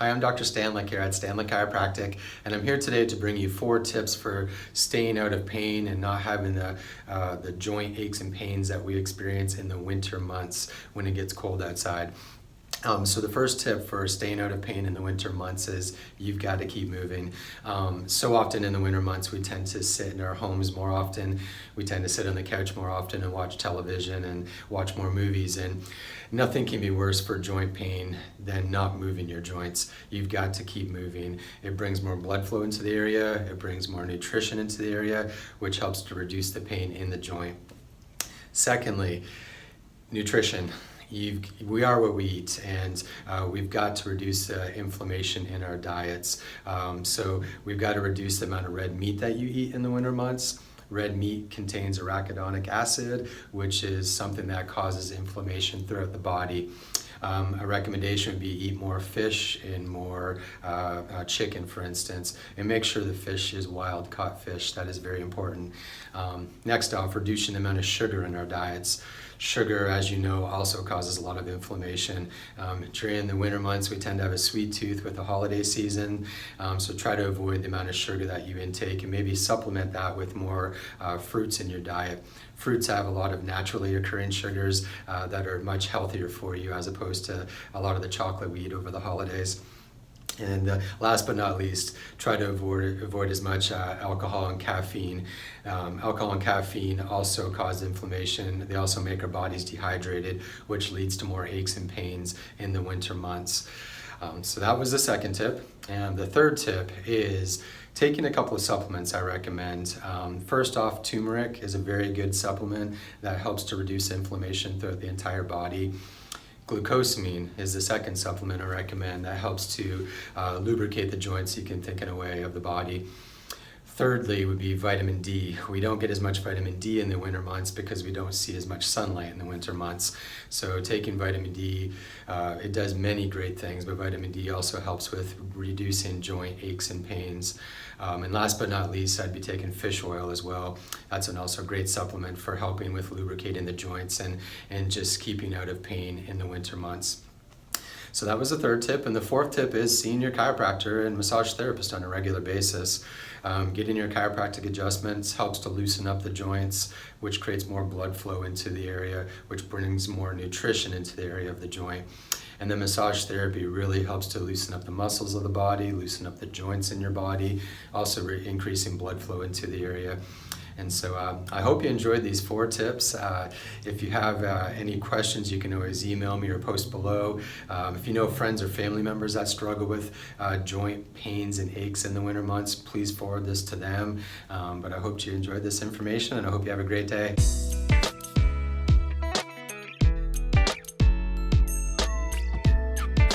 Hi, I'm Dr. Stanley here at Stanley Chiropractic, and I'm here today to bring you 4 tips for staying out of pain and not having the joint aches and pains that we experience in the winter months when it gets cold outside. So the first tip for staying out of pain in the winter months is you've got to keep moving. So often in the winter months we tend to sit in our homes more often. We tend to sit on the couch more often and watch television and watch more movies, and nothing can be worse for joint pain than not moving your joints. You've got to keep moving. It brings more blood flow into the area, it brings more nutrition into the area, which helps to reduce the pain in the joint. Secondly, nutrition. We are what we eat, and we've got to reduce inflammation in our diets. So we've got to reduce the amount of red meat that you eat in the winter months. Red meat contains arachidonic acid, which is something that causes inflammation throughout the body. A recommendation would be eat more fish and more chicken, for instance, and make sure the fish is wild caught fish. That is very important. Next off, reducing the amount of sugar in our diets. Sugar, as you know, also causes a lot of inflammation. During the winter months, we tend to have a sweet tooth with the holiday season, so try to avoid the amount of sugar that you intake and maybe supplement that with more fruits in your diet. Fruits have a lot of naturally occurring sugars that are much healthier for you as opposed to a lot of the chocolate we eat over the holidays. And last but not least, try to avoid as much alcohol and caffeine. Alcohol and caffeine also cause inflammation. They also make our bodies dehydrated, which leads to more aches and pains in the winter months. So that was the second tip. And the third tip is taking a couple of supplements I recommend. First off, turmeric is a very good supplement that helps to reduce inflammation throughout the entire body. Glucosamine is the second supplement I recommend that helps to lubricate the joints, you can think in a way, of the body. Thirdly would be vitamin D. We don't get as much vitamin D in the winter months because we don't see as much sunlight in the winter months. So taking vitamin D, it does many great things, but vitamin D also helps with reducing joint aches and pains. And last but not least, I'd be taking fish oil as well. That's an also great supplement for helping with lubricating the joints and just keeping out of pain in the winter months. So that was the third tip. And the fourth tip is seeing your chiropractor and massage therapist on a regular basis. Getting your chiropractic adjustments helps to loosen up the joints, which creates more blood flow into the area, which brings more nutrition into the area of the joint. And then massage therapy really helps to loosen up the muscles of the body, loosen up the joints in your body, also increasing blood flow into the area. And so I hope you enjoyed these 4 tips. If you have any questions, you can always email me or post below. If you know friends or family members that struggle with joint pains and aches in the winter months, please forward this to them. But I hope you enjoyed this information, and I hope you have a great day.